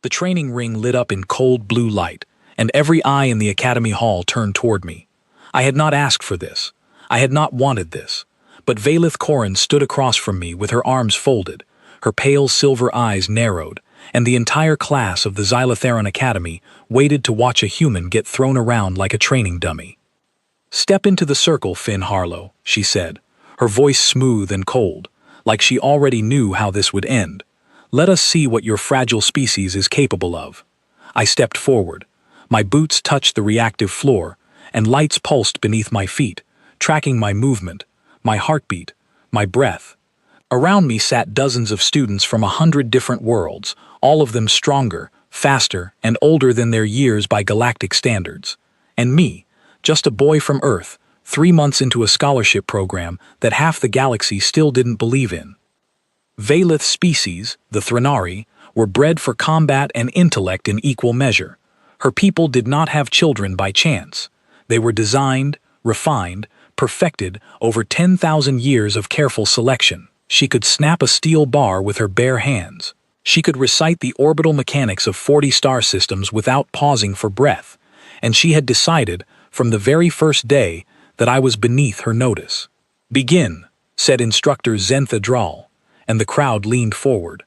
The training ring lit up in cold blue light, and every eye in the academy hall turned toward me. I had not asked for this. I had not wanted this. But Valith Corin stood across from me with her arms folded, her pale silver eyes narrowed, and the entire class of the Xylotheron Academy waited to watch a human get thrown around like a training dummy. "Step into the circle, Finn Harlow," she said, her voice smooth and cold, like she already knew how this would end. "Let us see what your fragile species is capable of." I stepped forward. My boots touched the reactive floor, and lights pulsed beneath my feet, tracking my movement, my heartbeat, my breath. Around me sat dozens of students from 100 different worlds, all of them stronger, faster, and older than their years by galactic standards. And me, just a boy from Earth, 3 months into a scholarship program that half the galaxy still didn't believe in. Valith's species, the Threnari, were bred for combat and intellect in equal measure. Her people did not have children by chance. They were designed, refined, perfected over 10,000 years of careful selection. She could snap a steel bar with her bare hands. She could recite the orbital mechanics of 40 star systems without pausing for breath, and she had decided, from the very first day, that I was beneath her notice. "Begin," said instructor Zentha Drawl, and the crowd leaned forward.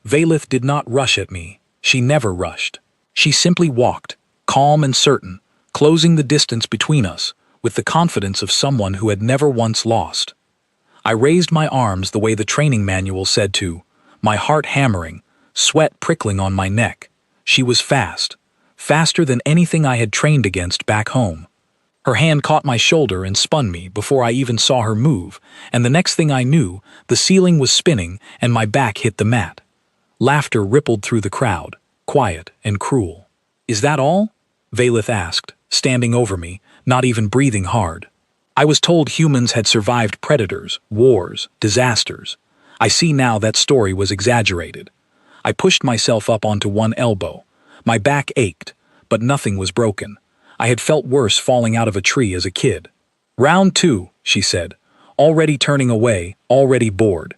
Valith did not rush at me. She never rushed. She simply walked, calm and certain, closing the distance between us, with the confidence of someone who had never once lost. I raised my arms the way the training manual said to, my heart hammering, sweat prickling on my neck. She was fast, faster than anything I had trained against back home. Her hand caught my shoulder and spun me before I even saw her move, and the next thing I knew, the ceiling was spinning and my back hit the mat. Laughter rippled through the crowd, quiet and cruel. "Is that all?" Valith asked, standing over me, not even breathing hard. I was told humans had survived predators, wars, disasters. I see now that story was exaggerated. I pushed myself up onto one elbow. My back ached, but nothing was broken. I had felt worse falling out of a tree as a kid. "Round 2, she said, already turning away, already bored.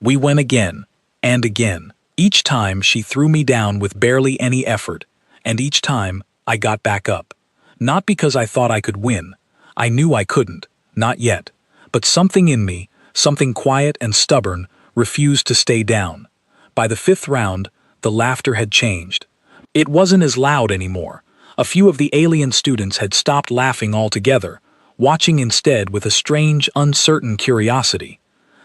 We went again, and again. Each time she threw me down with barely any effort, and each time I got back up. Not because I thought I could win. I knew I couldn't, not yet. But something in me, something quiet and stubborn, refused to stay down. By the 5th round, the laughter had changed. It wasn't as loud anymore. A few of the alien students had stopped laughing altogether, watching instead with a strange, uncertain curiosity.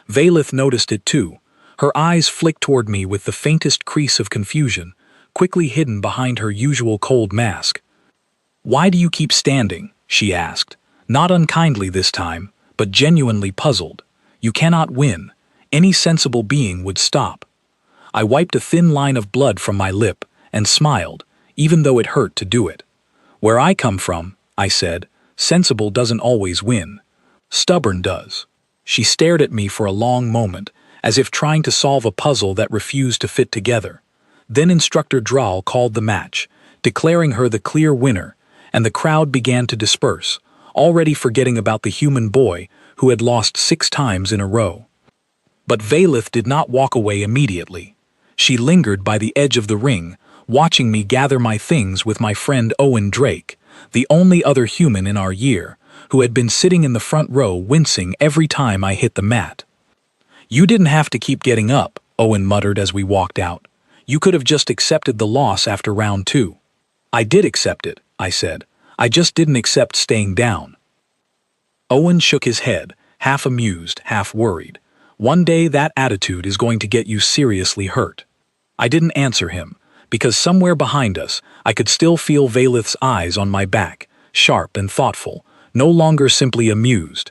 Valith noticed it too. Her eyes flicked toward me with the faintest crease of confusion, quickly hidden behind her usual cold mask. "Why do you keep standing?" she asked, not unkindly this time, but genuinely puzzled. "You cannot win. Any sensible being would stop." I wiped a thin line of blood from my lip and smiled, even though it hurt to do it. "Where I come from," I said, "sensible doesn't always win. Stubborn does." She stared at me for a long moment, as if trying to solve a puzzle that refused to fit together. Then Instructor Drawl called the match, declaring her the clear winner, and the crowd began to disperse, already forgetting about the human boy who had lost 6 times in a row. But Valith did not walk away immediately. She lingered by the edge of the ring, watching me gather my things with my friend Owen Drake, the only other human in our year, who had been sitting in the front row wincing every time I hit the mat. "You didn't have to keep getting up," Owen muttered as we walked out. "You could have just accepted the loss after round 2. "I did accept it," I said. "I just didn't accept staying down." Owen shook his head, half amused, half worried. "One day that attitude is going to get you seriously hurt." I didn't answer him, because somewhere behind us, I could still feel Valith's eyes on my back, sharp and thoughtful, no longer simply amused.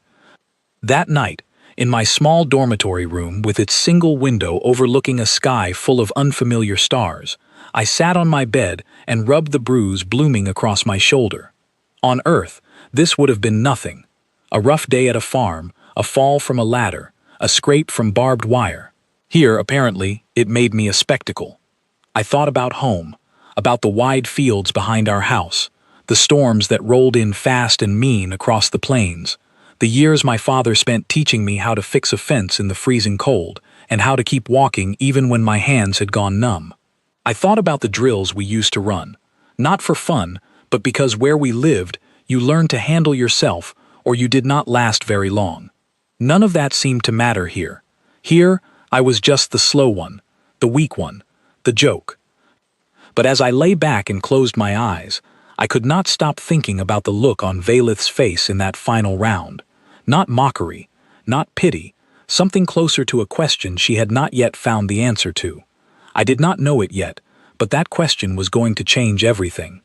That night, in my small dormitory room with its single window overlooking a sky full of unfamiliar stars, I sat on my bed and rubbed the bruise blooming across my shoulder. On Earth, this would have been nothing. A rough day at a farm, a fall from a ladder, a scrape from barbed wire. Here, apparently, it made me a spectacle. I thought about home, about the wide fields behind our house, the storms that rolled in fast and mean across the plains, the years my father spent teaching me how to fix a fence in the freezing cold, and how to keep walking even when my hands had gone numb. I thought about the drills we used to run. Not for fun, but because where we lived, you learned to handle yourself, or you did not last very long. None of that seemed to matter here. Here, I was just the slow one, the weak one, the joke. But as I lay back and closed my eyes, I could not stop thinking about the look on Valith's face in that final round. Not mockery, not pity, something closer to a question she had not yet found the answer to. I did not know it yet, but that question was going to change everything.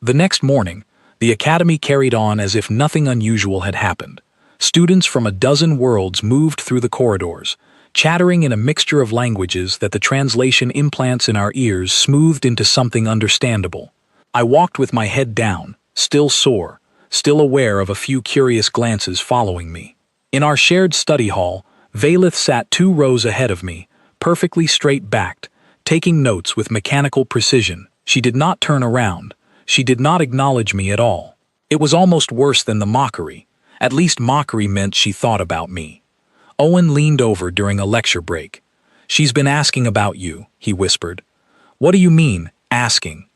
The next morning, the academy carried on as if nothing unusual had happened. Students from a dozen worlds moved through the corridors, chattering in a mixture of languages that the translation implants in our ears smoothed into something understandable. I walked with my head down, still sore, still aware of a few curious glances following me. In our shared study hall, Valith sat 2 rows ahead of me, perfectly straight-backed, taking notes with mechanical precision. She did not turn around. She did not acknowledge me at all. It was almost worse than the mockery. At least mockery meant she thought about me. Owen leaned over during a lecture break. "She's been asking about you," he whispered. "What do you mean, asking?"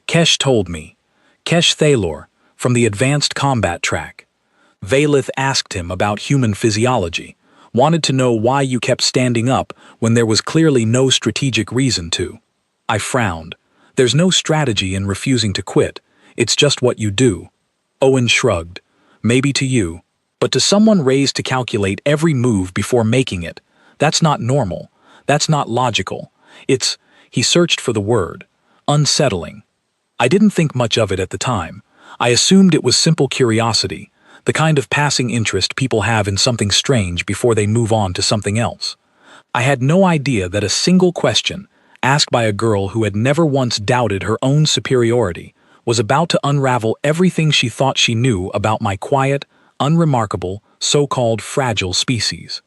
Kesh told me. Kesh Thaylor, from the advanced combat track. Valith asked him about human physiology, wanted to know why you kept standing up when there was clearly no strategic reason to. I frowned. There's no strategy in refusing to quit, it's just what you do. Owen shrugged. Maybe to you, but to someone raised to calculate every move before making it, that's not normal, that's not logical. It's, he searched for the word, unsettling. I didn't think much of it at the time. I assumed it was simple curiosity, the kind of passing interest people have in something strange before they move on to something else. I had no idea that a single question, asked by a girl who had never once doubted her own superiority, was about to unravel everything she thought she knew about my quiet, unremarkable, so-called fragile species.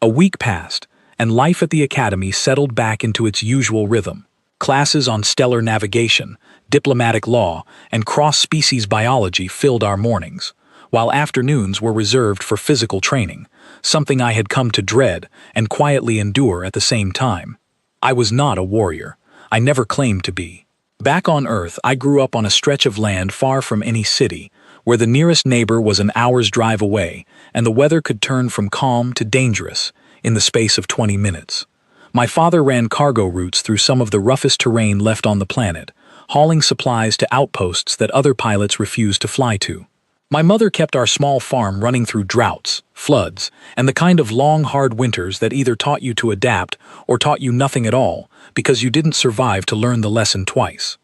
A week passed, and life at the academy settled back into its usual rhythm. Classes on stellar navigation, diplomatic law, and cross-species biology filled our mornings, while afternoons were reserved for physical training, something I had come to dread and quietly endure at the same time. I was not a warrior. I never claimed to be. Back on Earth, I grew up on a stretch of land far from any city, where the nearest neighbor was an hour's drive away, and the weather could turn from calm to dangerous in the space of 20 minutes. My father ran cargo routes through some of the roughest terrain left on the planet, hauling supplies to outposts that other pilots refused to fly to. My mother kept our small farm running through droughts, floods, and the kind of long, hard winters that either taught you to adapt or taught you nothing at all because you didn't survive to learn the lesson twice.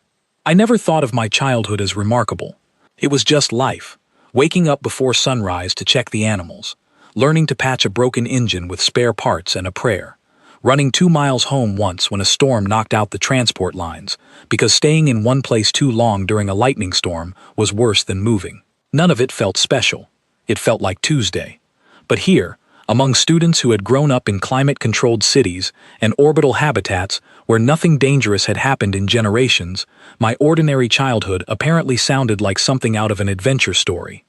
I never thought of my childhood as remarkable. It was just life, waking up before sunrise to check the animals, learning to patch a broken engine with spare parts and a prayer, running 2 miles home once when a storm knocked out the transport lines because staying in one place too long during a lightning storm was worse than moving. None of it felt special. It felt like Tuesday. But here, among students who had grown up in climate-controlled cities and orbital habitats where nothing dangerous had happened in generations, my ordinary childhood apparently sounded like something out of an adventure story.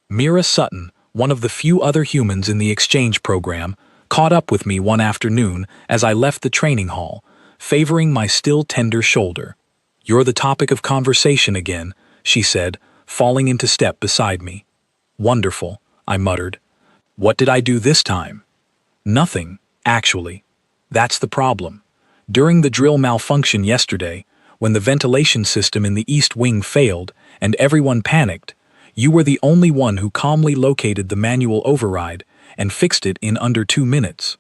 Mira Sutton, one of the few other humans in the exchange program, caught up with me one afternoon as I left the training hall, favoring my still tender shoulder. "You're the topic of conversation again," she said, falling into step beside me. "Wonderful," I muttered. "What did I do this time?" "Nothing, actually. That's the problem. During the drill malfunction yesterday, when the ventilation system in the East Wing failed and everyone panicked, you were the only one who calmly located the manual override and fixed it in under 2 minutes.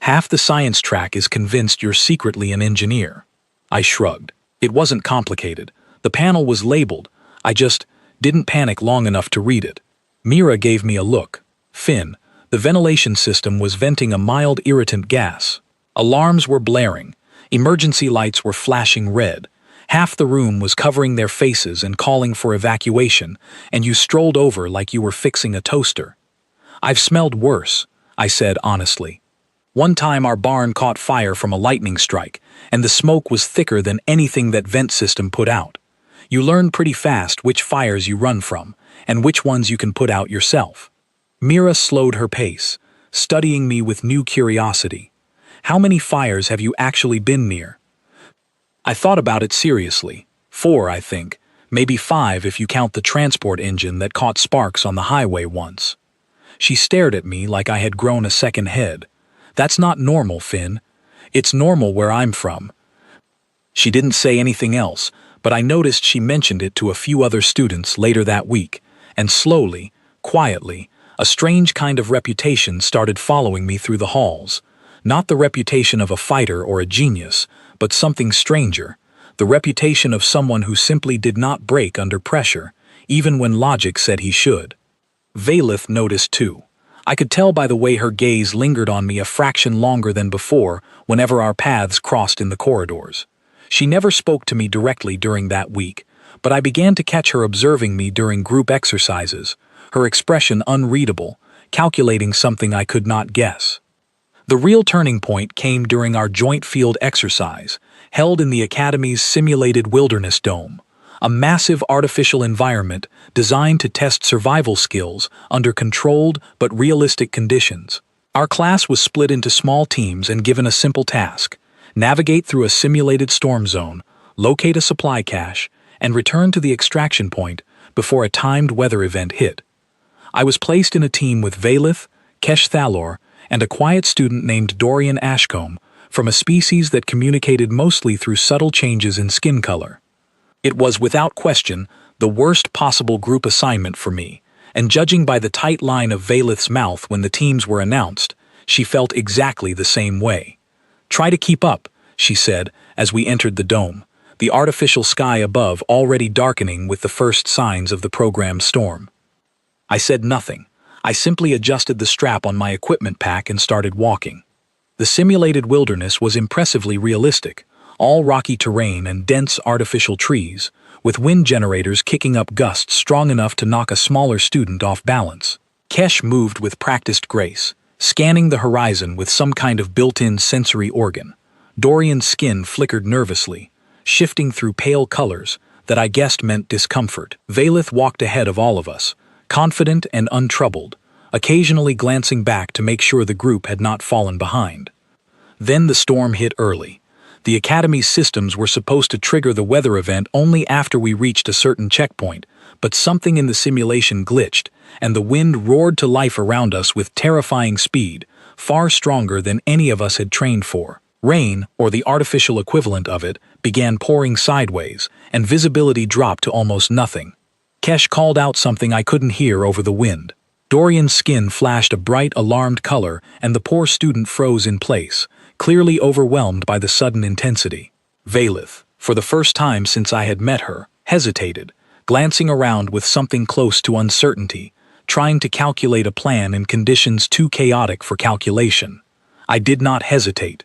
Half the science track is convinced you're secretly an engineer." I shrugged. It wasn't complicated. The panel was labeled. I just didn't panic long enough to read it. Mira gave me a look. Finn, the ventilation system was venting a mild irritant gas. Alarms were blaring. Emergency lights were flashing red. Half the room was covering their faces and calling for evacuation, and you strolled over like you were fixing a toaster. "I've smelled worse," I said honestly. "One time our barn caught fire from a lightning strike, and the smoke was thicker than anything that vent system put out. You learn pretty fast which fires you run from, and which ones you can put out yourself." Mira slowed her pace, studying me with new curiosity. "How many fires have you actually been near?" I thought about it seriously. 4, I think. Maybe 5 if you count the transport engine that caught sparks on the highway once. She stared at me like I had grown a second head. That's not normal, Finn. It's normal where I'm from. She didn't say anything else, but I noticed she mentioned it to a few other students later that week, and slowly, quietly, a strange kind of reputation started following me through the halls. Not the reputation of a fighter or a genius, but something stranger, the reputation of someone who simply did not break under pressure, even when logic said he should. Vaylith noticed too. I could tell by the way her gaze lingered on me a fraction longer than before whenever our paths crossed in the corridors. She never spoke to me directly during that week, but I began to catch her observing me during group exercises, her expression unreadable, calculating something I could not guess. The real turning point came during our joint field exercise, held in the Academy's simulated wilderness dome, a massive artificial environment designed to test survival skills under controlled but realistic conditions. Our class was split into small teams and given a simple task: navigate through a simulated storm zone, locate a supply cache, and return to the extraction point before a timed weather event hit. I was placed in a team with Vaylith, Kesh Thalor, and a quiet student named Dorian Ashcombe, from a species that communicated mostly through subtle changes in skin color. It was, without question, the worst possible group assignment for me, and judging by the tight line of Vaylith's mouth when the teams were announced, she felt exactly the same way. "Try to keep up," she said as we entered the dome, the artificial sky above already darkening with the first signs of the program's storm. I said nothing. I simply adjusted the strap on my equipment pack and started walking. The simulated wilderness was impressively realistic, all rocky terrain and dense artificial trees, with wind generators kicking up gusts strong enough to knock a smaller student off balance. Kesh moved with practiced grace, scanning the horizon with some kind of built-in sensory organ. Dorian's skin flickered nervously, shifting through pale colors that I guessed meant discomfort. Vaylith walked ahead of all of us, confident and untroubled, occasionally glancing back to make sure the group had not fallen behind. Then the storm hit early. The Academy's systems were supposed to trigger the weather event only after we reached a certain checkpoint, but something in the simulation glitched, and the wind roared to life around us with terrifying speed, far stronger than any of us had trained for. Rain, or the artificial equivalent of it, began pouring sideways, and visibility dropped to almost nothing. Kesh called out something I couldn't hear over the wind. Dorian's skin flashed a bright, alarmed color, and the poor student froze in place, clearly overwhelmed by the sudden intensity. Vaylith, for the first time since I had met her, hesitated, glancing around with something close to uncertainty, trying to calculate a plan in conditions too chaotic for calculation. I did not hesitate.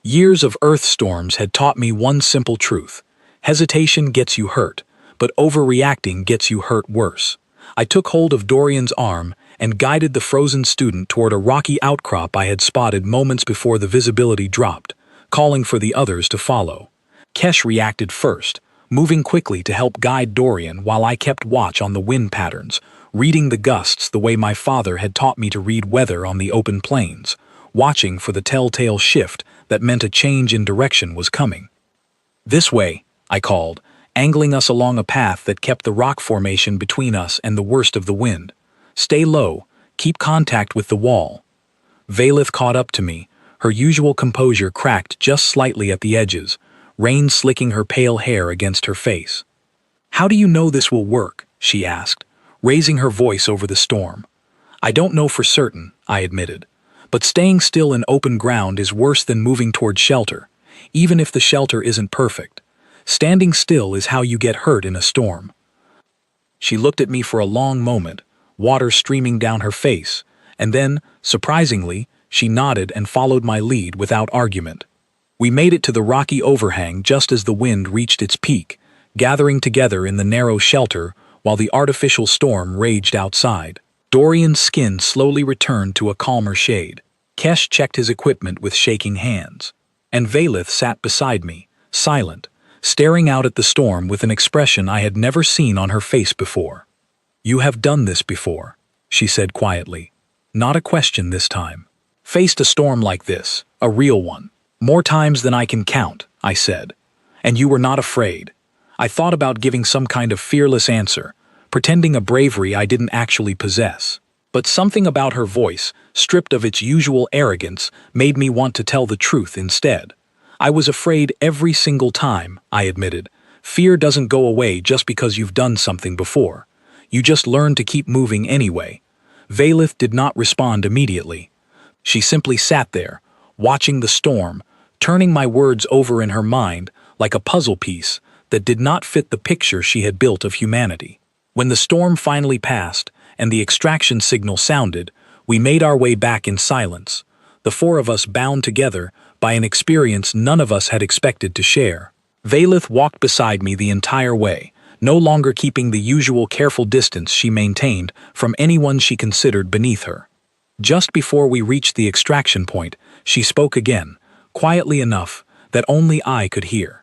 Years of Earth storms had taught me one simple truth: hesitation gets you hurt, but overreacting gets you hurt worse. I took hold of Dorian's arm and guided the frozen student toward a rocky outcrop I had spotted moments before the visibility dropped, calling for the others to follow. Kesh reacted first, moving quickly to help guide Dorian while I kept watch on the wind patterns, reading the gusts the way my father had taught me to read weather on the open plains, watching for the telltale shift that meant a change in direction was coming. "This way," I called, angling us along a path that kept the rock formation between us and the worst of the wind. "Stay low, keep contact with the wall." Vaylith caught up to me, her usual composure cracked just slightly at the edges, rain slicking her pale hair against her face. "How do you know this will work?" she asked, raising her voice over the storm. "I don't know for certain," I admitted, "but staying still in open ground is worse than moving toward shelter, even if the shelter isn't perfect. Standing still is how you get hurt in a storm." She looked at me for a long moment, water streaming down her face, and then, surprisingly, she nodded and followed my lead without argument. We made it to the rocky overhang just as the wind reached its peak, gathering together in the narrow shelter while the artificial storm raged outside. Dorian's skin slowly returned to a calmer shade. Kesh checked his equipment with shaking hands, and Vaylith sat beside me, silent, staring out at the storm with an expression I had never seen on her face before. "You have done this before," she said quietly. Not a question this time. "Faced a storm like this, a real one. More times than I can count," I said. And you were not afraid. I thought about giving some kind of fearless answer, pretending a bravery I didn't actually possess. But something about her voice, stripped of its usual arrogance, made me want to tell the truth instead. I was afraid every single time, I admitted. Fear doesn't go away just because you've done something before. You just learn to keep moving anyway. Vaylith did not respond immediately. She simply sat there, watching the storm, turning my words over in her mind like a puzzle piece that did not fit the picture she had built of humanity. When the storm finally passed and the extraction signal sounded, we made our way back in silence, the four of us bound together by an experience none of us had expected to share. Vaylith walked beside me the entire way, no longer keeping the usual careful distance she maintained from anyone she considered beneath her. Just before we reached the extraction point, she spoke again, quietly enough that only I could hear.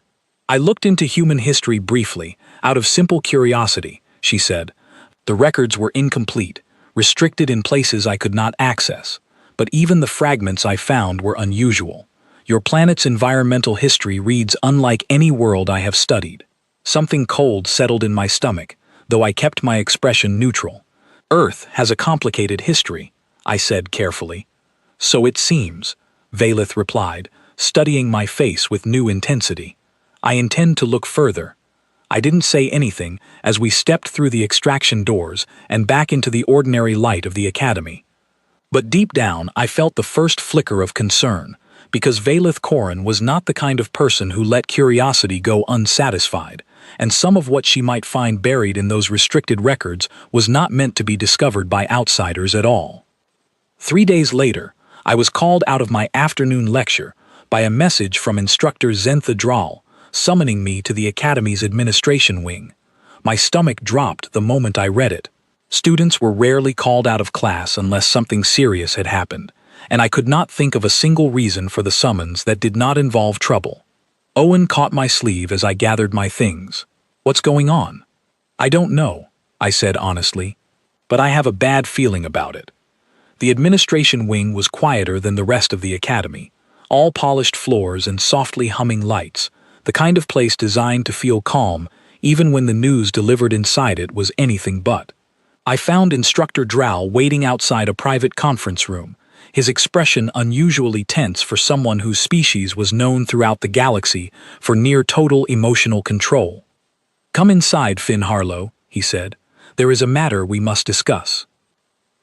I looked into human history briefly, out of simple curiosity, she said. The records were incomplete, restricted in places I could not access, but even the fragments I found were unusual. Your planet's environmental history reads unlike any world I have studied. Something cold settled in my stomach, though I kept my expression neutral. Earth has a complicated history, I said carefully. So it seems, Vaylith replied, studying my face with new intensity. I intend to look further. I didn't say anything as we stepped through the extraction doors and back into the ordinary light of the academy. But deep down, I felt the first flicker of concern, because Vaylith Corrin was not the kind of person who let curiosity go unsatisfied, and some of what she might find buried in those restricted records was not meant to be discovered by outsiders at all. 3 days later, I was called out of my afternoon lecture by a message from instructor Zentha Dral, summoning me to the Academy's administration wing. My stomach dropped the moment I read it. Students were rarely called out of class unless something serious had happened, and I could not think of a single reason for the summons that did not involve trouble. Owen caught my sleeve as I gathered my things. What's going on? I don't know, I said honestly, but I have a bad feeling about it. The administration wing was quieter than the rest of the academy, all polished floors and softly humming lights, the kind of place designed to feel calm even when the news delivered inside it was anything but. I found Instructor Dral waiting outside a private conference room, his expression unusually tense for someone whose species was known throughout the galaxy for near-total emotional control. "Come inside, Finn Harlow," he said. "There is a matter we must discuss."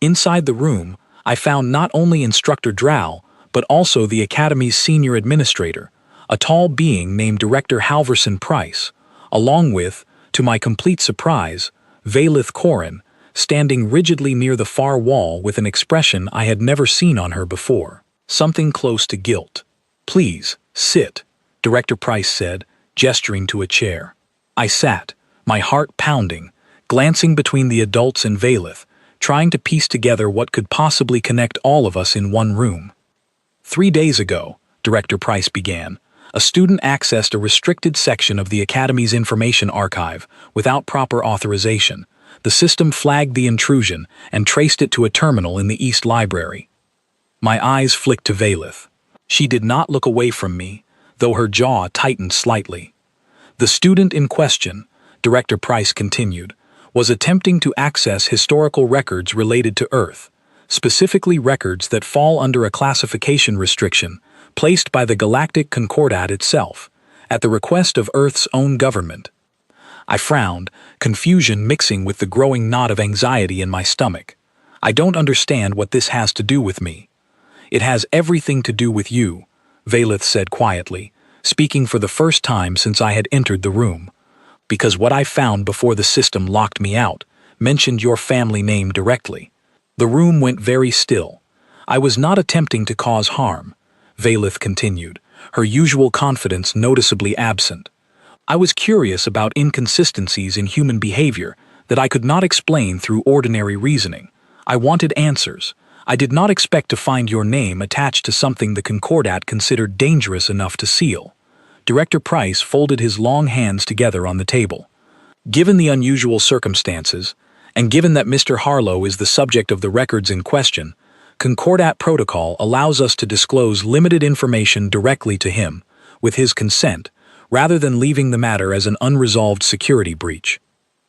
Inside the room, I found not only Instructor Dral, but also the Academy's senior administrator, a tall being named Director Halverson Price, along with, to my complete surprise, Vaylith Corrin, standing rigidly near the far wall with an expression I had never seen on her before, something close to guilt. "Please, sit," Director Price said, gesturing to a chair. I sat, my heart pounding, glancing between the adults and Vaylith, trying to piece together what could possibly connect all of us in one room. 3 days ago, Director Price began, a student accessed a restricted section of the Academy's information archive without proper authorization. The system flagged the intrusion and traced it to a terminal in the East Library. My eyes flicked to Vaylith. She did not look away from me, though her jaw tightened slightly. The student in question, Director Price continued, was attempting to access historical records related to Earth, specifically records that fall under a classification restriction placed by the Galactic Concordat itself, at the request of Earth's own government. I frowned, confusion mixing with the growing knot of anxiety in my stomach. "I don't understand what this has to do with me." "It has everything to do with you," Vaylith said quietly, speaking for the first time since I had entered the room. "Because what I found before the system locked me out mentioned your family name directly." The room went very still. "I was not attempting to cause harm," Vaylith continued, her usual confidence noticeably absent. "I was curious about inconsistencies in human behavior that I could not explain through ordinary reasoning. I wanted answers. I did not expect to find your name attached to something the Concordat considered dangerous enough to seal." Director Price folded his long hands together on the table. "Given the unusual circumstances, and given that Mr. Harlow is the subject of the records in question, Concordat protocol allows us to disclose limited information directly to him, with his consent, rather than leaving the matter as an unresolved security breach.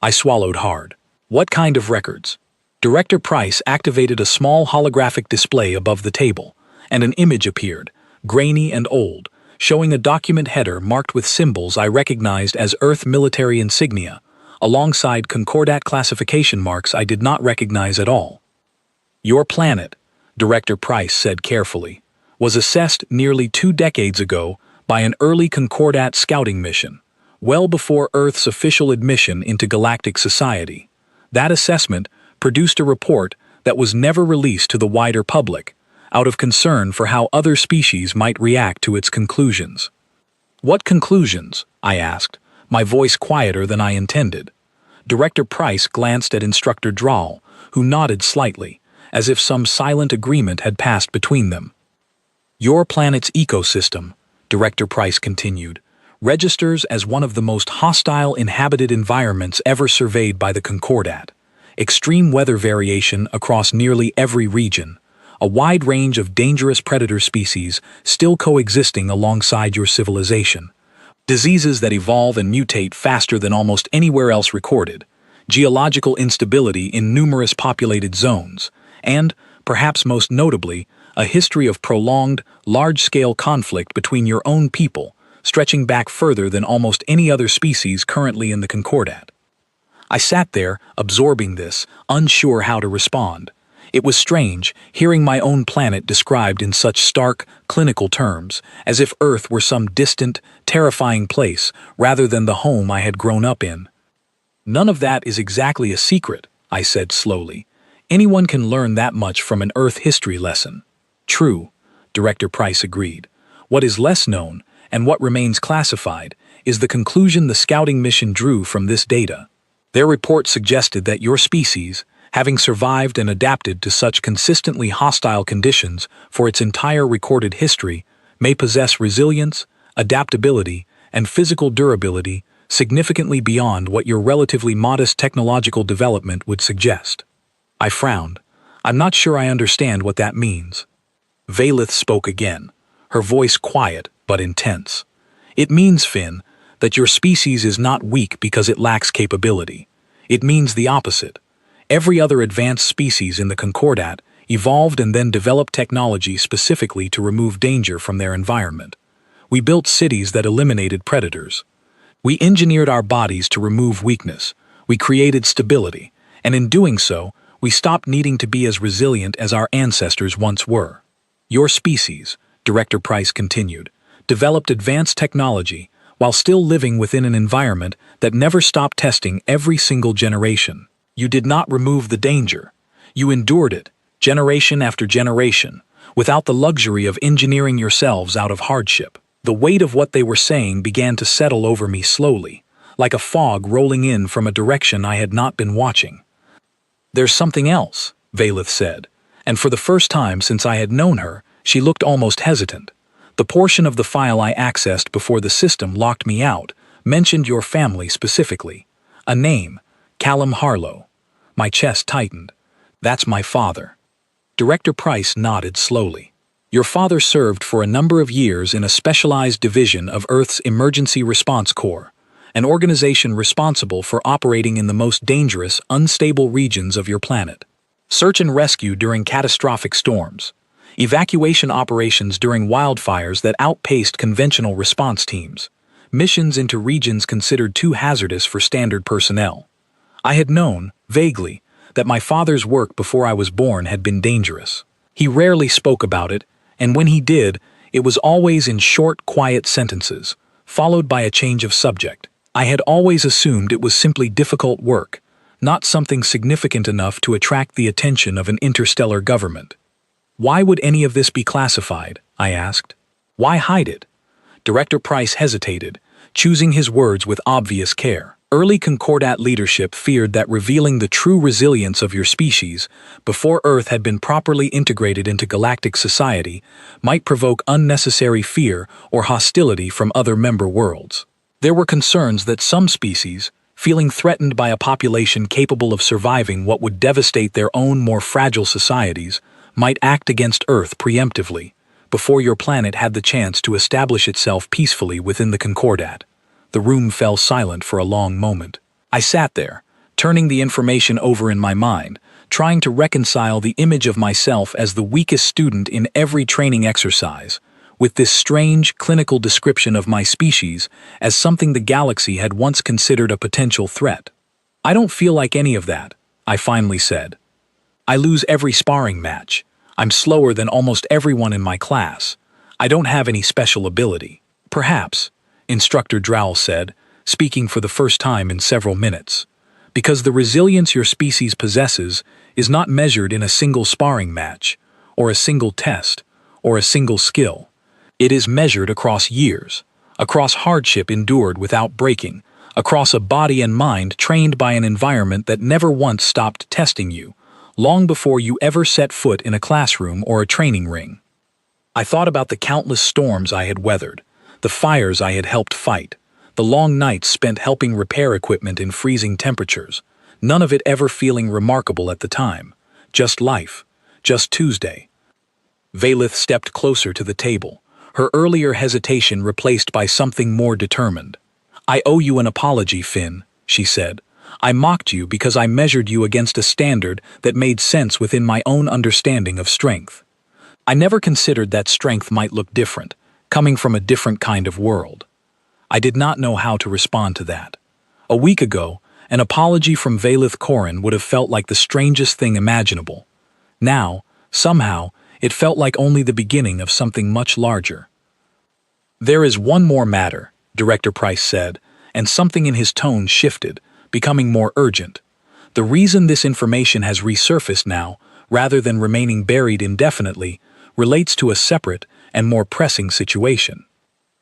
I swallowed hard. What kind of records? Director Price activated a small holographic display above the table, and an image appeared, grainy and old, showing a document header marked with symbols I recognized as Earth military insignia, alongside Concordat classification marks I did not recognize at all. Your planet, Director Price said carefully, was assessed nearly 2 decades ago by an early Concordat scouting mission, well before Earth's official admission into galactic society. That assessment produced a report that was never released to the wider public, out of concern for how other species might react to its conclusions. What conclusions? I asked, my voice quieter than I intended. Director Price glanced at Instructor Drahl, who nodded slightly, as if some silent agreement had passed between them. Your planet's ecosystem, Director Price continued, registers as one of the most hostile inhabited environments ever surveyed by the Concordat. Extreme weather variation across nearly every region, a wide range of dangerous predator species still coexisting alongside your civilization, diseases that evolve and mutate faster than almost anywhere else recorded, geological instability in numerous populated zones, and, perhaps most notably, a history of prolonged, large-scale conflict between your own people, stretching back further than almost any other species currently in the Concordat. I sat there, absorbing this, unsure how to respond. It was strange, hearing my own planet described in such stark, clinical terms, as if Earth were some distant, terrifying place rather than the home I had grown up in. None of that is exactly a secret, I said slowly. Anyone can learn that much from an Earth history lesson. True, Director Price agreed. What is less known, and what remains classified, is the conclusion the scouting mission drew from this data. Their report suggested that your species, having survived and adapted to such consistently hostile conditions for its entire recorded history, may possess resilience, adaptability, and physical durability significantly beyond what your relatively modest technological development would suggest. I frowned. I'm not sure I understand what that means. Vaylith spoke again, her voice quiet but intense. It means, Finn, that your species is not weak because it lacks capability. It means the opposite. Every other advanced species in the Concordat evolved and then developed technology specifically to remove danger from their environment. We built cities that eliminated predators. We engineered our bodies to remove weakness. We created stability, and in doing so, we stopped needing to be as resilient as our ancestors once were. Your species, Director Price continued, developed advanced technology while still living within an environment that never stopped testing every single generation. You did not remove the danger. You endured it, generation after generation, without the luxury of engineering yourselves out of hardship. The weight of what they were saying began to settle over me slowly, like a fog rolling in from a direction I had not been watching. There's something else, Vaylith said, and for the first time since I had known her, she looked almost hesitant. The portion of the file I accessed before the system locked me out mentioned your family specifically. A name, Callum Harlow. My chest tightened. That's my father. Director Price nodded slowly. Your father served for a number of years in a specialized division of Earth's Emergency Response Corps, an organization responsible for operating in the most dangerous, unstable regions of your planet. Search and rescue during catastrophic storms. Evacuation operations during wildfires that outpaced conventional response teams. Missions into regions considered too hazardous for standard personnel. I had known, vaguely, that my father's work before I was born had been dangerous. He rarely spoke about it, and when he did, it was always in short, quiet sentences, followed by a change of subject. I had always assumed it was simply difficult work, not something significant enough to attract the attention of an interstellar government. Why would any of this be classified? I asked. Why hide it? Director Price hesitated, choosing his words with obvious care. Early Concordat leadership feared that revealing the true resilience of your species before Earth had been properly integrated into galactic society might provoke unnecessary fear or hostility from other member worlds. There were concerns that some species, feeling threatened by a population capable of surviving what would devastate their own more fragile societies, might act against Earth preemptively, before your planet had the chance to establish itself peacefully within the Concordat. The room fell silent for a long moment. I sat there, turning the information over in my mind, trying to reconcile the image of myself as the weakest student in every training exercise, with this strange, clinical description of my species as something the galaxy had once considered a potential threat. "I don't feel like any of that," I finally said. "I lose every sparring match. I'm slower than almost everyone in my class. I don't have any special ability." "Perhaps," Instructor Drowell said, speaking for the first time in several minutes, "because the resilience your species possesses is not measured in a single sparring match, or a single test, or a single skill. It is measured across years, across hardship endured without breaking, across a body and mind trained by an environment that never once stopped testing you, long before you ever set foot in a classroom or a training ring." I thought about the countless storms I had weathered, the fires I had helped fight, the long nights spent helping repair equipment in freezing temperatures, none of it ever feeling remarkable at the time. Just life. Just Tuesday. Vaylith stepped closer to the table, her earlier hesitation replaced by something more determined. "I owe you an apology, Finn," she said. "I mocked you because I measured you against a standard that made sense within my own understanding of strength. I never considered that strength might look different, coming from a different kind of world." I did not know how to respond to that. A week ago, an apology from Vaylith Corrin would have felt like the strangest thing imaginable. Now, somehow, it felt like only the beginning of something much larger. "There is one more matter," Director Price said, and something in his tone shifted, becoming more urgent. "The reason this information has resurfaced now, rather than remaining buried indefinitely, relates to a separate and more pressing situation."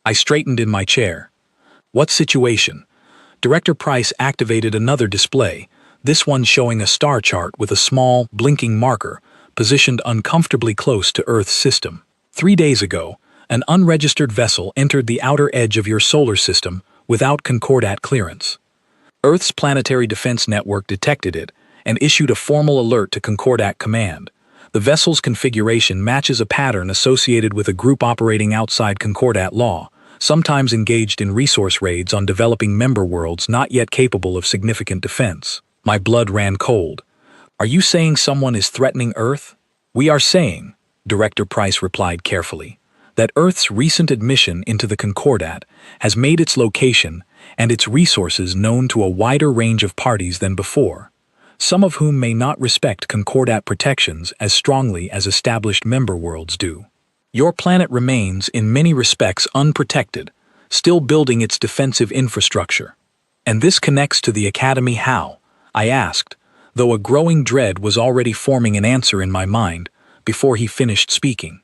I straightened in my chair. "What situation?" Director Price activated another display, this one showing a star chart with a small, blinking marker, positioned uncomfortably close to Earth's system. 3 days ago, an unregistered vessel entered the outer edge of your solar system without Concordat clearance. Earth's planetary defense network detected it and issued a formal alert to Concordat Command. The vessel's configuration matches a pattern associated with a group operating outside Concordat law, sometimes engaged in resource raids on developing member worlds not yet capable of significant defense. My blood ran cold. "Are you saying someone is threatening Earth?" "We are saying," Director Price replied carefully, "that Earth's recent admission into the Concordat has made its location and its resources known to a wider range of parties than before, some of whom may not respect Concordat protections as strongly as established member worlds do. Your planet remains, in many respects, unprotected, still building its defensive infrastructure. And this connects to the Academy how?" I asked, though a growing dread was already forming an answer in my mind before he finished speaking.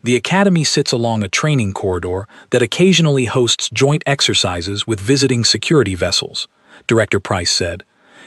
"The Academy sits along a training corridor that occasionally hosts joint exercises with visiting security vessels," Director Price said.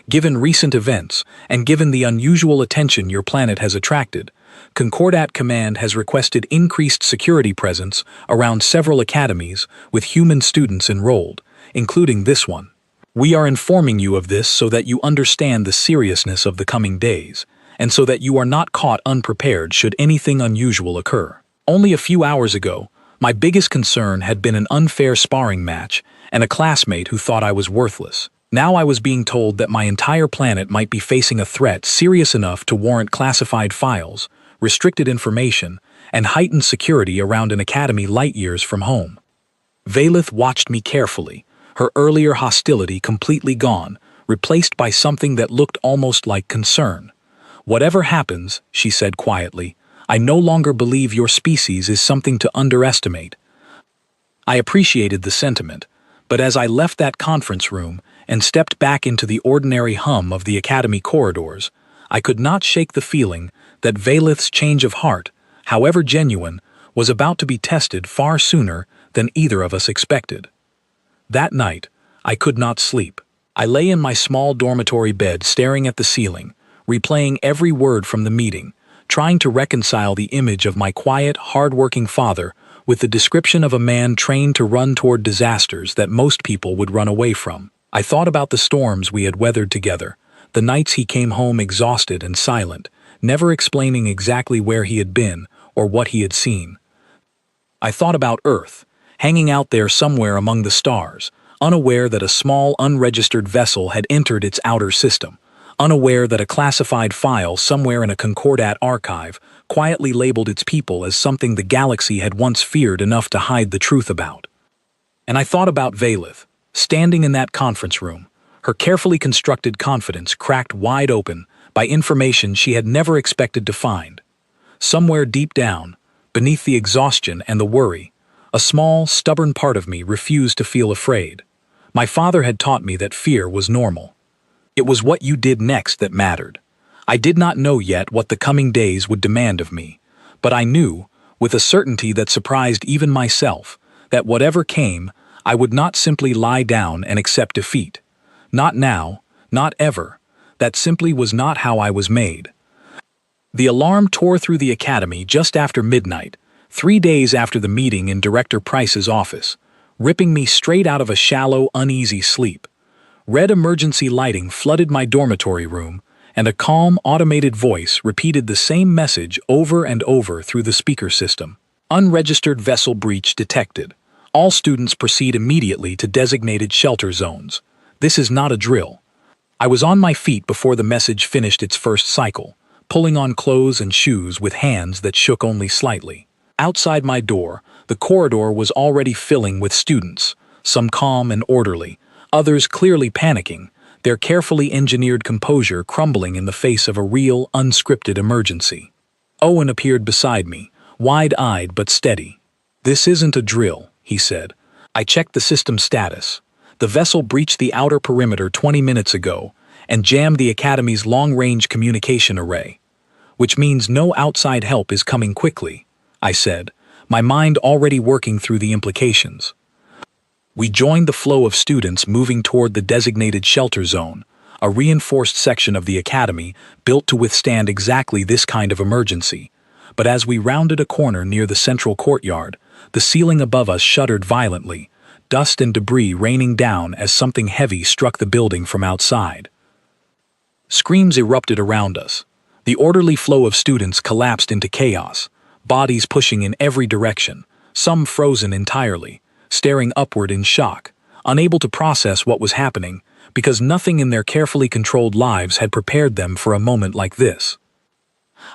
"Given recent events, and given the unusual attention your planet has attracted, Concordat Command has requested increased security presence around several academies with human students enrolled, including this one. We are informing you of this so that you understand the seriousness of the coming days, and so that you are not caught unprepared should anything unusual occur. Only a few hours ago, my biggest concern had been an unfair sparring match and a classmate who thought I was worthless. Now I was being told that my entire planet might be facing a threat serious enough to warrant classified files, restricted information, and heightened security around an academy light years from home." Vaylith watched me carefully, her earlier hostility completely gone, replaced by something that looked almost like concern. "Whatever happens," she said quietly, "I no longer believe your species is something to underestimate." I appreciated the sentiment, but as I left that conference room and stepped back into the ordinary hum of the Academy corridors, I could not shake the feeling that Vaylith's change of heart, however genuine, was about to be tested far sooner than either of us expected. That night, I could not sleep. I lay in my small dormitory bed staring at the ceiling, replaying every word from the meeting, trying to reconcile the image of my quiet, hard-working father with the description of a man trained to run toward disasters that most people would run away from. I thought about the storms we had weathered together, the nights he came home exhausted and silent, never explaining exactly where he had been or what he had seen. I thought about Earth, hanging out there somewhere among the stars, unaware that a small, unregistered vessel had entered its outer system, unaware that a classified file somewhere in a Concordat archive quietly labeled its people as something the galaxy had once feared enough to hide the truth about. And I thought about Valith, standing in that conference room, her carefully constructed confidence cracked wide open by information she had never expected to find. Somewhere deep down, beneath the exhaustion and the worry, a small, stubborn part of me refused to feel afraid. My father had taught me that fear was normal. It was what you did next that mattered. I did not know yet what the coming days would demand of me, but I knew, with a certainty that surprised even myself, that whatever came, I would not simply lie down and accept defeat. Not now, not ever. That simply was not how I was made. The alarm tore through the academy just after midnight, 3 days after the meeting in Director Price's office, ripping me straight out of a shallow, uneasy sleep. Red emergency lighting flooded my dormitory room, and a calm, automated voice repeated the same message over and over through the speaker system. Unregistered vessel breach detected. All students proceed immediately to designated shelter zones. This is not a drill. I was on my feet before the message finished its first cycle, pulling on clothes and shoes with hands that shook only slightly. Outside my door, the corridor was already filling with students, some calm and orderly, others clearly panicking, their carefully engineered composure crumbling in the face of a real, unscripted emergency. Owen appeared beside me, wide-eyed but steady. "This isn't a drill," he said. "I checked the system status. The vessel breached the outer perimeter 20 minutes ago and jammed the Academy's long-range communication array. Which means no outside help is coming quickly," I said, my mind already working through the implications. We joined the flow of students moving toward the designated shelter zone, a reinforced section of the Academy built to withstand exactly this kind of emergency. But as we rounded a corner near the central courtyard, the ceiling above us shuddered violently, dust and debris raining down as something heavy struck the building from outside. Screams erupted around us. The orderly flow of students collapsed into chaos, bodies pushing in every direction, some frozen entirely, staring upward in shock, unable to process what was happening because nothing in their carefully controlled lives had prepared them for a moment like this.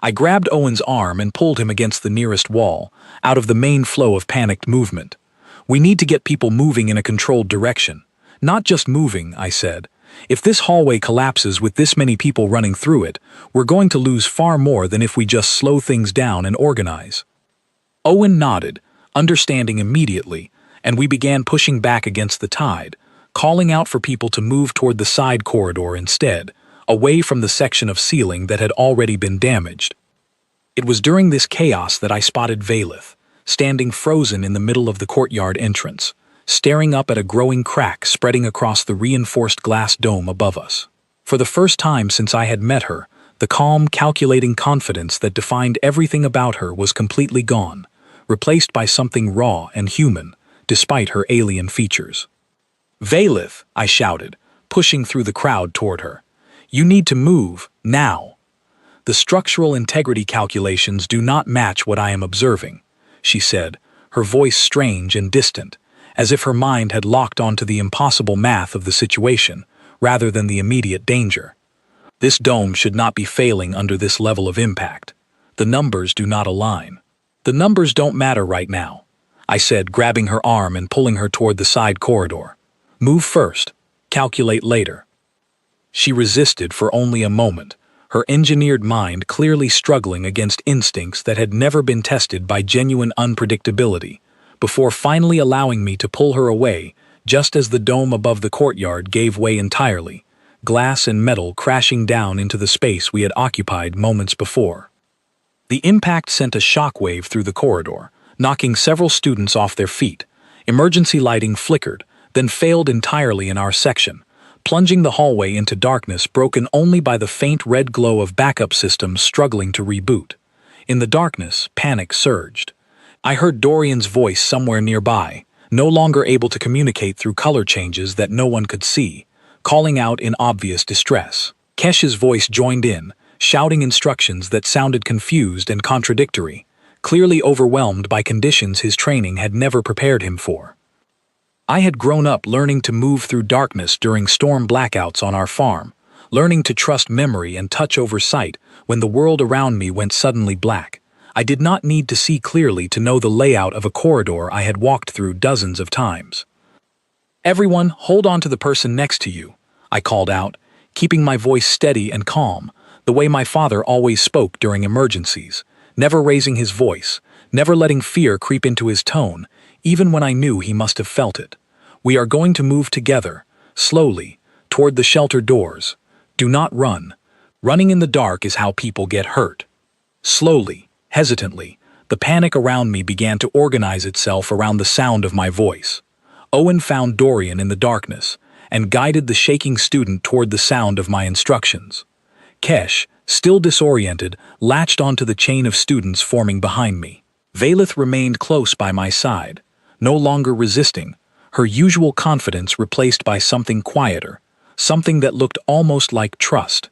I grabbed Owen's arm and pulled him against the nearest wall, out of the main flow of panicked movement. "We need to get people moving in a controlled direction. Not just moving," I said. "If this hallway collapses with this many people running through it, we're going to lose far more than if we just slow things down and organize." Owen nodded, understanding immediately, and we began pushing back against the tide, calling out for people to move toward the side corridor instead, away from the section of ceiling that had already been damaged. It was during this chaos that I spotted Valith, standing frozen in the middle of the courtyard entrance, staring up at a growing crack spreading across the reinforced glass dome above us. For the first time since I had met her, the calm, calculating confidence that defined everything about her was completely gone, replaced by something raw and human, despite her alien features. "Valith," I shouted, pushing through the crowd toward her. "You need to move, now. The structural integrity calculations do not match what I am observing," she said, her voice strange and distant, as if her mind had locked onto the impossible math of the situation, rather than the immediate danger. "This dome should not be failing under this level of impact. The numbers do not align." "The numbers don't matter right now," I said, grabbing her arm and pulling her toward the side corridor. "Move first, calculate later." She resisted for only a moment, her engineered mind clearly struggling against instincts that had never been tested by genuine unpredictability, before finally allowing me to pull her away just as the dome above the courtyard gave way entirely, glass and metal crashing down into the space we had occupied moments before. The impact sent a shockwave through the corridor, knocking several students off their feet. Emergency lighting flickered, then failed entirely in our section, plunging the hallway into darkness broken only by the faint red glow of backup systems struggling to reboot. In the darkness, panic surged. I heard Dorian's voice somewhere nearby, no longer able to communicate through color changes that no one could see, calling out in obvious distress. Kesh's voice joined in, shouting instructions that sounded confused and contradictory, clearly overwhelmed by conditions his training had never prepared him for. I had grown up learning to move through darkness during storm blackouts on our farm, learning to trust memory and touch over sight when the world around me went suddenly black. I did not need to see clearly to know the layout of a corridor I had walked through dozens of times. "Everyone, hold on to the person next to you," I called out, keeping my voice steady and calm, the way my father always spoke during emergencies, never raising his voice, never letting fear creep into his tone, even when I knew he must have felt it. "We are going to move together, slowly, toward the shelter doors. Do not run. Running in the dark is how people get hurt." Slowly, hesitantly, the panic around me began to organize itself around the sound of my voice. Owen found Dorian in the darkness and guided the shaking student toward the sound of my instructions. Kesh, still disoriented, latched onto the chain of students forming behind me. Vaylith remained close by my side, no longer resisting, her usual confidence replaced by something quieter, something that looked almost like trust.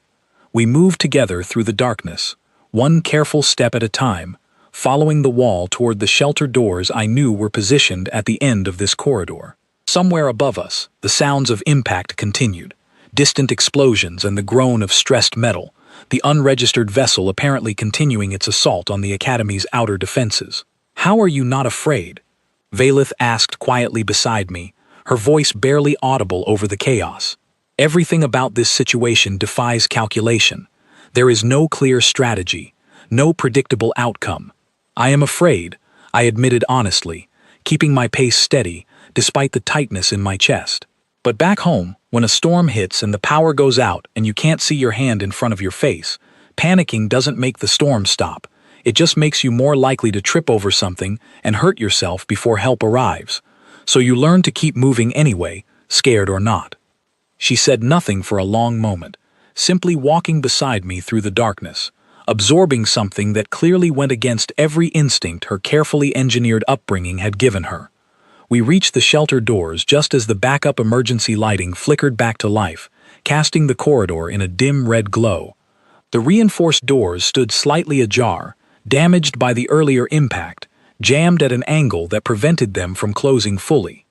We moved together through the darkness, one careful step at a time, following the wall toward the shelter doors I knew were positioned at the end of this corridor. Somewhere above us, the sounds of impact continued, distant explosions and the groan of stressed metal, the unregistered vessel apparently continuing its assault on the Academy's outer defenses. "How are you not afraid?" Vaylith asked quietly beside me, her voice barely audible over the chaos. "Everything about this situation defies calculation. There is no clear strategy, no predictable outcome. I am afraid," I admitted honestly, keeping my pace steady despite the tightness in my chest. "But back home, when a storm hits and the power goes out and you can't see your hand in front of your face, panicking doesn't make the storm stop. It just makes you more likely to trip over something and hurt yourself before help arrives. So you learn to keep moving anyway, scared or not." She said nothing for a long moment, simply walking beside me through the darkness, absorbing something that clearly went against every instinct her carefully engineered upbringing had given her. We reached the shelter doors just as the backup emergency lighting flickered back to life, casting the corridor in a dim red glow. The reinforced doors stood slightly ajar, damaged by the earlier impact, jammed at an angle that prevented them from closing fully.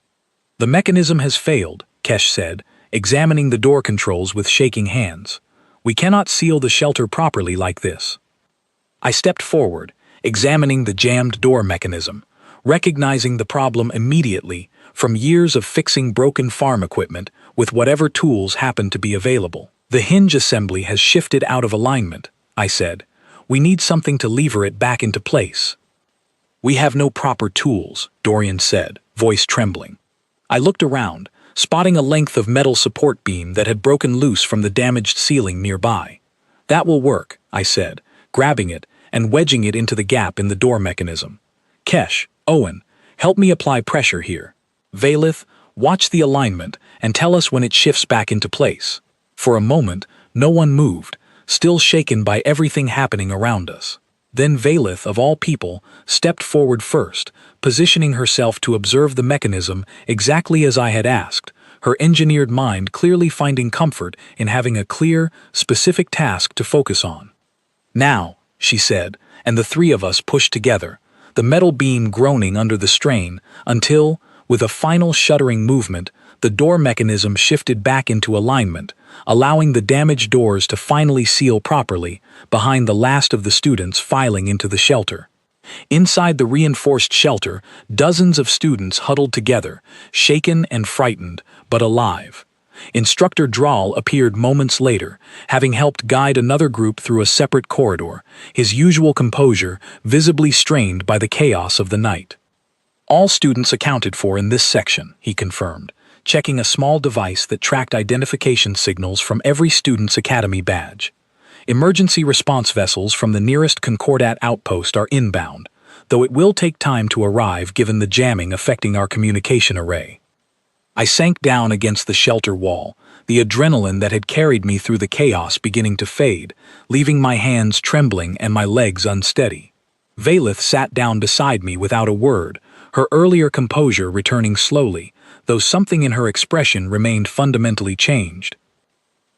"The mechanism has failed," Kesh said, examining the door controls with shaking hands. "We cannot seal the shelter properly like this." I stepped forward, examining the jammed door mechanism, recognizing the problem immediately from years of fixing broken farm equipment with whatever tools happened to be available. "The hinge assembly has shifted out of alignment," I said. "We need something to lever it back into place." "We have no proper tools," Dorian said, voice trembling. I looked around, spotting a length of metal support beam that had broken loose from the damaged ceiling nearby. "That will work," I said, grabbing it and wedging it into the gap in the door mechanism. "Kesh, Owen, help me apply pressure here. Vaylith, watch the alignment and tell us when it shifts back into place." For a moment, no one moved, still shaken by everything happening around us. Then Vaylith, of all people, stepped forward first, positioning herself to observe the mechanism exactly as I had asked, her engineered mind clearly finding comfort in having a clear, specific task to focus on. "Now," she said, and the three of us pushed together, the metal beam groaning under the strain, until, with a final shuddering movement, the door mechanism shifted back into alignment, allowing the damaged doors to finally seal properly, behind the last of the students filing into the shelter. Inside the reinforced shelter, dozens of students huddled together, shaken and frightened, but alive. Instructor Drawl appeared moments later, having helped guide another group through a separate corridor, his usual composure visibly strained by the chaos of the night. "All students accounted for in this section," he confirmed, checking a small device that tracked identification signals from every student's academy badge. "Emergency response vessels from the nearest Concordat outpost are inbound, though it will take time to arrive given the jamming affecting our communication array." I sank down against the shelter wall, the adrenaline that had carried me through the chaos beginning to fade, leaving my hands trembling and my legs unsteady. Vaylith sat down beside me without a word, her earlier composure returning slowly, though something in her expression remained fundamentally changed.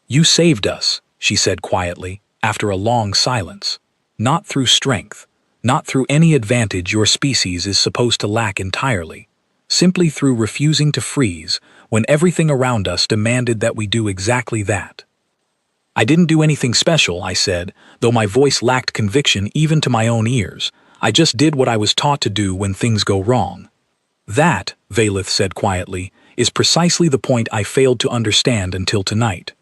"You saved us," she said quietly, after a long silence. "Not through strength, not through any advantage your species is supposed to lack entirely. simply through refusing to freeze when everything around us demanded that we do exactly that. I didn't do anything special, I said, though my voice lacked conviction even to my own ears. I just did what I was taught to do when things go wrong. That, Valith said quietly, is precisely the point I failed to understand until tonight.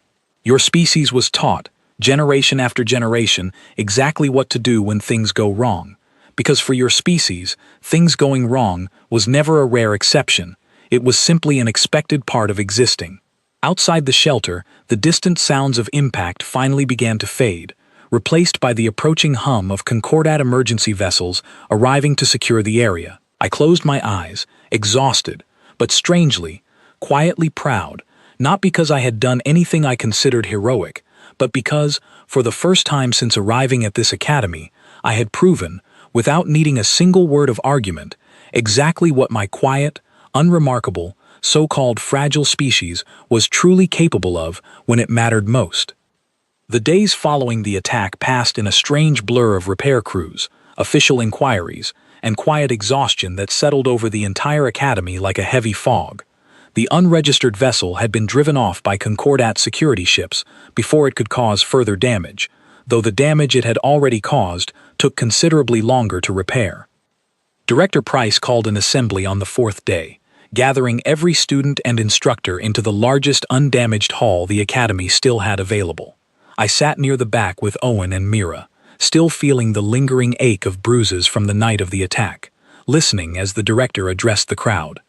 Your species was taught, generation after generation, exactly what to do when things go wrong. Because for your species, things going wrong was never a rare exception. It was simply an expected part of existing. Outside the shelter, the distant sounds of impact finally began to fade, replaced by the approaching hum of Concordat emergency vessels arriving to secure the area. I closed my eyes, exhausted, but strangely, quietly proud, not because I had done anything I considered heroic, but because, for the first time since arriving at this academy, I had proven, without needing a single word of argument, exactly what my quiet, unremarkable, so-called fragile species was truly capable of when it mattered most. The days following the attack passed in a strange blur of repair crews, official inquiries, and quiet exhaustion that settled over the entire academy like a heavy fog. The unregistered vessel had been driven off by Concordat security ships before it could cause further damage, though the damage it had already caused took considerably longer to repair. Director Price called an assembly on the fourth day, gathering every student and instructor into the largest undamaged hall the academy still had available. I sat near the back with Owen and Mira, still feeling the lingering ache of bruises from the night of the attack, listening as the director addressed the crowd.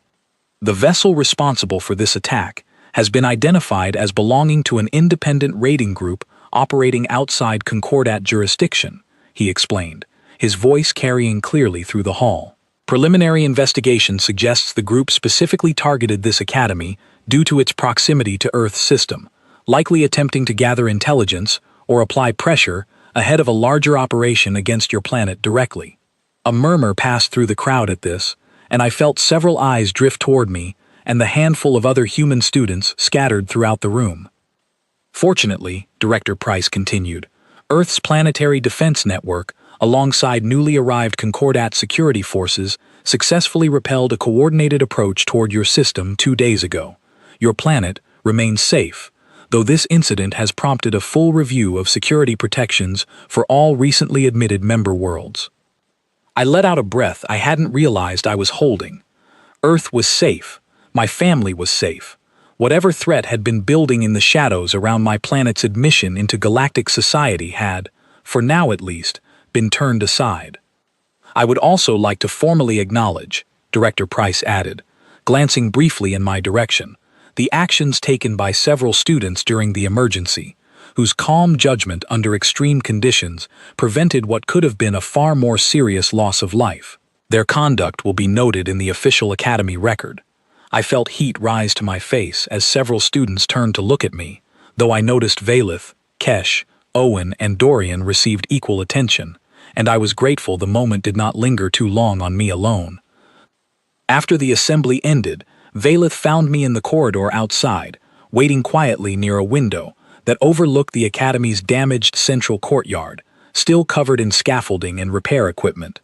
The vessel responsible for this attack has been identified as belonging to an independent raiding group operating outside Concordat jurisdiction, he explained, his voice carrying clearly through the hall. Preliminary investigation suggests the group specifically targeted this academy due to its proximity to Earth's system, likely attempting to gather intelligence or apply pressure ahead of a larger operation against your planet directly. A murmur passed through the crowd at this, and I felt several eyes drift toward me and the handful of other human students scattered throughout the room. Fortunately, Director Price continued, Earth's planetary defense network, alongside newly arrived Concordat security forces, successfully repelled a coordinated approach toward your system 2 days ago. Your planet remains safe, though this incident has prompted a full review of security protections for all recently admitted member worlds. I let out a breath I hadn't realized I was holding. Earth was safe. My family was safe. Whatever threat had been building in the shadows around my planet's admission into galactic society had, for now at least, been turned aside. I would also like to formally acknowledge, Director Price added, glancing briefly in my direction, the actions taken by several students during the emergency, whose calm judgment under extreme conditions prevented what could have been a far more serious loss of life. Their conduct will be noted in the official academy record. I felt heat rise to my face as several students turned to look at me, though I noticed Valith, Kesh, Owen, and Dorian received equal attention, and I was grateful the moment did not linger too long on me alone. After the assembly ended, Valith found me in the corridor outside, waiting quietly near a window that overlooked the academy's damaged central courtyard, still covered in scaffolding and repair equipment.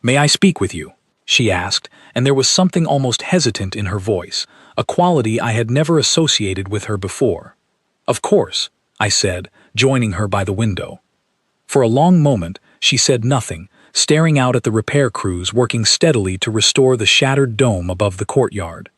"May I speak with you?" she asked, and there was something almost hesitant in her voice, a quality I had never associated with her before. "Of course," I said, joining her by the window. For a long moment, she said nothing, staring out at the repair crews working steadily to restore the shattered dome above the courtyard.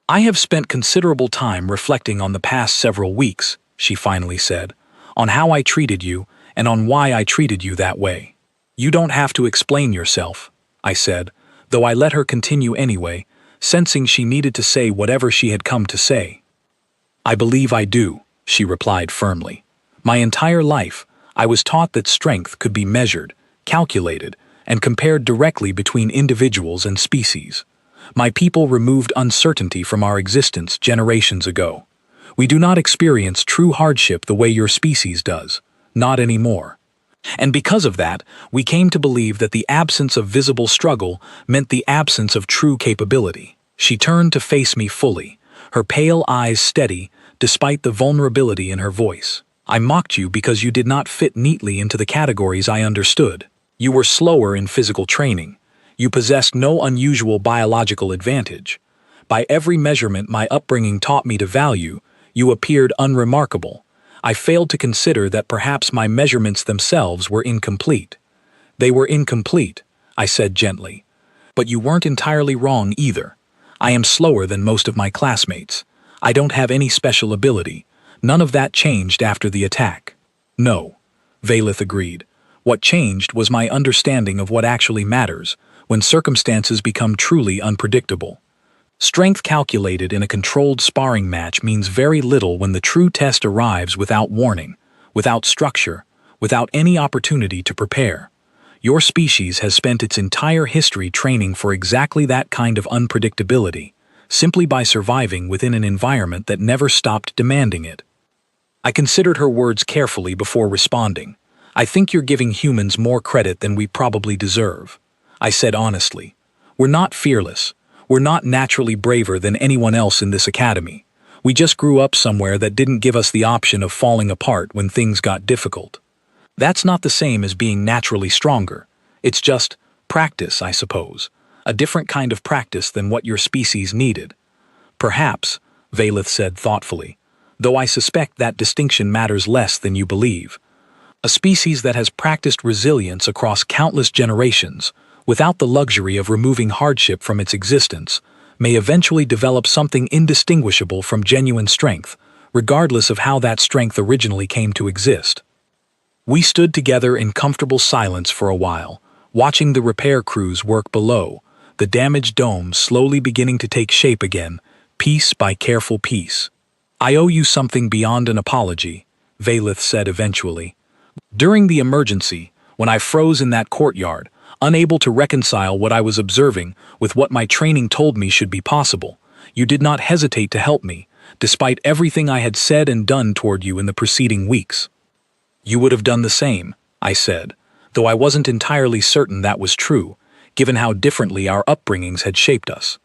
"I have spent considerable time reflecting on the past several weeks," she finally said, "on how I treated you and on why I treated you that way." "You don't have to explain yourself," I said, though I let her continue anyway, sensing she needed to say whatever she had come to say. "I believe I do," she replied firmly. "My entire life, I was taught that strength could be measured, calculated, and compared directly between individuals and species. My people removed uncertainty from our existence generations ago. We do not experience true hardship the way your species does, not anymore. And because of that, we came to believe that the absence of visible struggle meant the absence of true capability." She turned to face me fully, her pale eyes steady despite the vulnerability in her voice. "I mocked you because you did not fit neatly into the categories I understood. You were slower in physical training. You possessed no unusual biological advantage. By every measurement my upbringing taught me to value, you appeared unremarkable. I failed to consider that perhaps my measurements themselves were incomplete. They were incomplete, I said gently. But you weren't entirely wrong either. I am slower than most of my classmates. I don't have any special ability. None of that changed after the attack. No, Valith agreed. What changed was my understanding of what actually matters when circumstances become truly unpredictable. Strength calculated in a controlled sparring match means very little when the true test arrives without warning, without structure, without any opportunity to prepare. Your species has spent its entire history training for exactly that kind of unpredictability, simply by surviving within an environment that never stopped demanding it. I considered her words carefully before responding. I think you're giving humans more credit than we probably deserve. I said honestly. We're not fearless. We're not naturally braver than anyone else in this academy. We just grew up somewhere that didn't give us the option of falling apart when things got difficult. That's not the same as being naturally stronger. It's just practice, I suppose. A different kind of practice than what your species needed. Perhaps, Valith said thoughtfully, though I suspect that distinction matters less than you believe. A species that has practiced resilience across countless generations, without the luxury of removing hardship from its existence, may eventually develop something indistinguishable from genuine strength, regardless of how that strength originally came to exist. We stood together in comfortable silence for a while, watching the repair crews work below, the damaged dome slowly beginning to take shape again, piece by careful piece. I owe you something beyond an apology, Valith said eventually. During the emergency, when I froze in that courtyard, unable to reconcile what I was observing with what my training told me should be possible, you did not hesitate to help me, despite everything I had said and done toward you in the preceding weeks. You would have done the same, I said, though I wasn't entirely certain that was true, given how differently our upbringings had shaped us.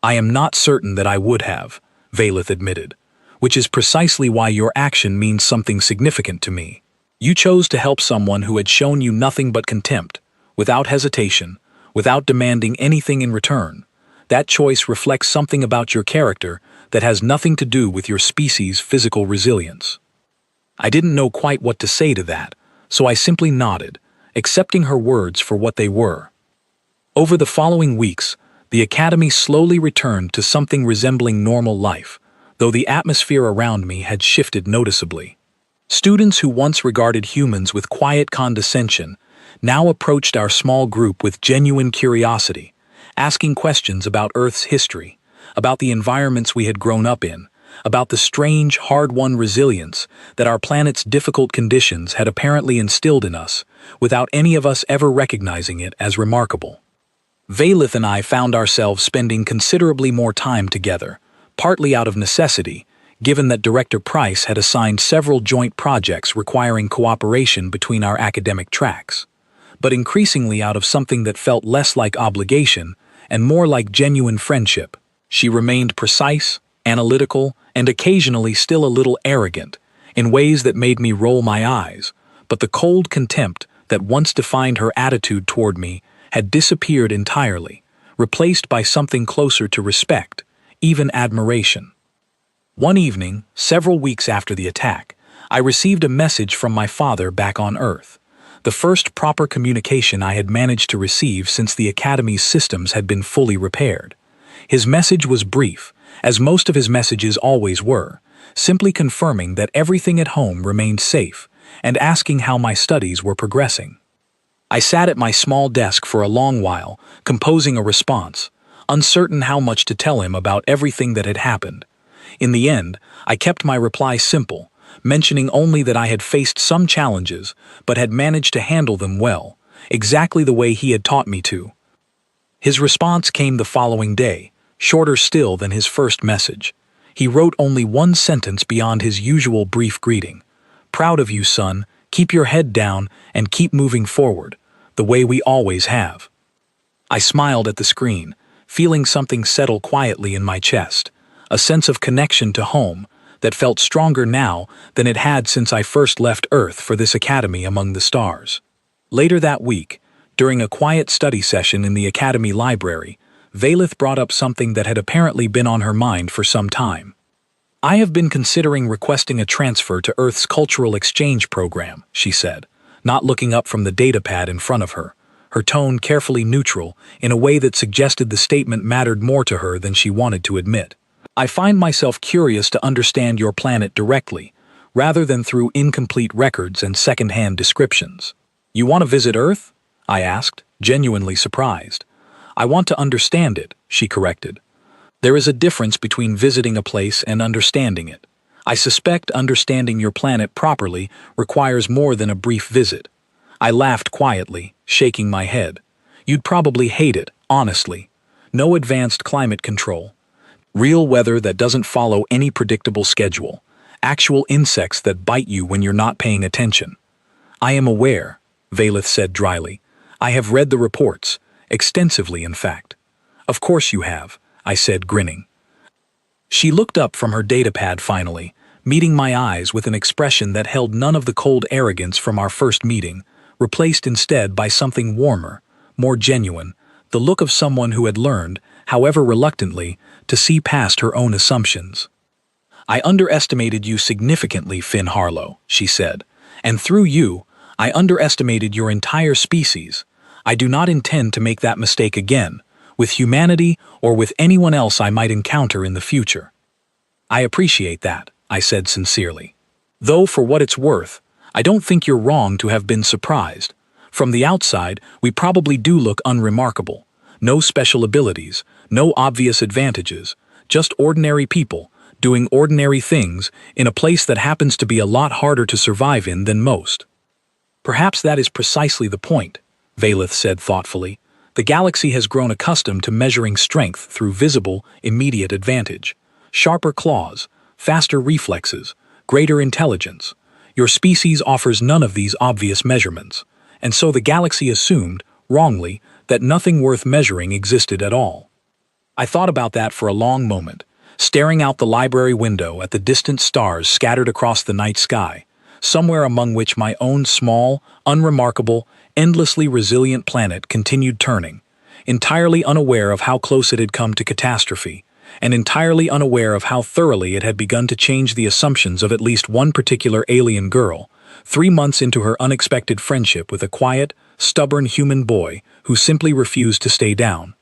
I am not certain that I would have, Valith admitted, which is precisely why your action means something significant to me. You chose to help someone who had shown you nothing but contempt, without hesitation, without demanding anything in return. That choice reflects something about your character that has nothing to do with your species' physical resilience. I didn't know quite what to say to that, so I simply nodded, accepting her words for what they were. Over the following weeks, the academy slowly returned to something resembling normal life, though the atmosphere around me had shifted noticeably. Students who once regarded humans with quiet condescension now approached our small group with genuine curiosity, asking questions about Earth's history, about the environments we had grown up in, about the strange, hard-won resilience that our planet's difficult conditions had apparently instilled in us, without any of us ever recognizing it as remarkable. Valith and I found ourselves spending considerably more time together, partly out of necessity, given that Director Price had assigned several joint projects requiring cooperation between our academic tracks, but increasingly out of something that felt less like obligation and more like genuine friendship. She remained precise, analytical, and occasionally still a little arrogant, in ways that made me roll my eyes, but the cold contempt that once defined her attitude toward me had disappeared entirely, replaced by something closer to respect, even admiration. One evening, several weeks after the attack, I received a message from my father back on Earth, the first proper communication I had managed to receive since the Academy's systems had been fully repaired. His message was brief, as most of his messages always were, simply confirming that everything at home remained safe and asking how my studies were progressing. I sat at my small desk for a long while, composing a response, uncertain how much to tell him about everything that had happened. In the end, I kept my reply simple, mentioning only that I had faced some challenges but had managed to handle them well, exactly the way he had taught me to. His response came the following day, shorter still than his first message. He wrote only one sentence beyond his usual brief greeting. "Proud of you, son. Keep your head down and keep moving forward, the way we always have." I smiled at the screen, feeling something settle quietly in my chest, a sense of connection to home that felt stronger now than it had since I first left Earth for this academy among the stars. Later that week, during a quiet study session in the academy library, Valith brought up something that had apparently been on her mind for some time. "I have been considering requesting a transfer to Earth's cultural exchange program," she said, not looking up from the datapad in front of her, her tone carefully neutral in a way that suggested the statement mattered more to her than she wanted to admit. "I find myself curious to understand your planet directly, rather than through incomplete records and second-hand descriptions." "You want to visit Earth?" I asked, genuinely surprised. "I want to understand it," she corrected. "There is a difference between visiting a place and understanding it. I suspect understanding your planet properly requires more than a brief visit." I laughed quietly, shaking my head. "You'd probably hate it, honestly. No advanced climate control. Real weather that doesn't follow any predictable schedule. Actual insects that bite you when you're not paying attention." "I am aware," Valith said dryly. "I have read the reports, extensively in fact." "Of course you have," I said, grinning. She looked up from her datapad finally, meeting my eyes with an expression that held none of the cold arrogance from our first meeting, replaced instead by something warmer, more genuine, the look of someone who had learned, however reluctantly, to see past her own assumptions. "I underestimated you significantly, Finn Harlow," she said, "and through you, I underestimated your entire species. I do not intend to make that mistake again, with humanity or with anyone else I might encounter in the future." "I appreciate that," I said sincerely. "Though for what it's worth, I don't think you're wrong to have been surprised. From the outside, we probably do look unremarkable. No special abilities, no obvious advantages, just ordinary people, doing ordinary things in a place that happens to be a lot harder to survive in than most." "Perhaps that is precisely the point," Valith said thoughtfully. "The galaxy has grown accustomed to measuring strength through visible, immediate advantage. Sharper claws, faster reflexes, greater intelligence. Your species offers none of these obvious measurements, and so the galaxy assumed, wrongly, that nothing worth measuring existed at all." I thought about that for a long moment, staring out the library window at the distant stars scattered across the night sky, somewhere among which my own small, unremarkable, endlessly resilient planet continued turning, entirely unaware of how close it had come to catastrophe, and entirely unaware of how thoroughly it had begun to change the assumptions of at least one particular alien girl, 3 months into her unexpected friendship with a quiet, stubborn human boy who simply refused to stay down.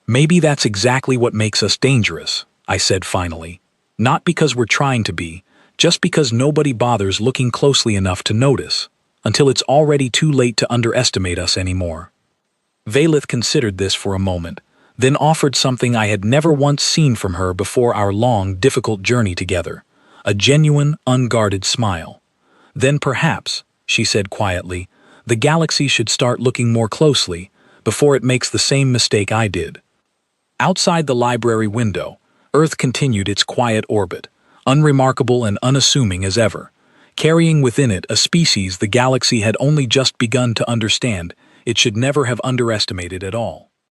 "Maybe that's exactly what makes us dangerous," I said finally. "Not because we're trying to be, just because nobody bothers looking closely enough to notice, until it's already too late to underestimate us anymore." Valith considered this for a moment, then offered something I had never once seen from her before our long, difficult journey together, a genuine, unguarded smile. "Then perhaps," she said quietly, "the galaxy should start looking more closely before it makes the same mistake I did." Outside the library window, Earth continued its quiet orbit, unremarkable and unassuming as ever, carrying within it a species the galaxy had only just begun to understand it should never have underestimated at all.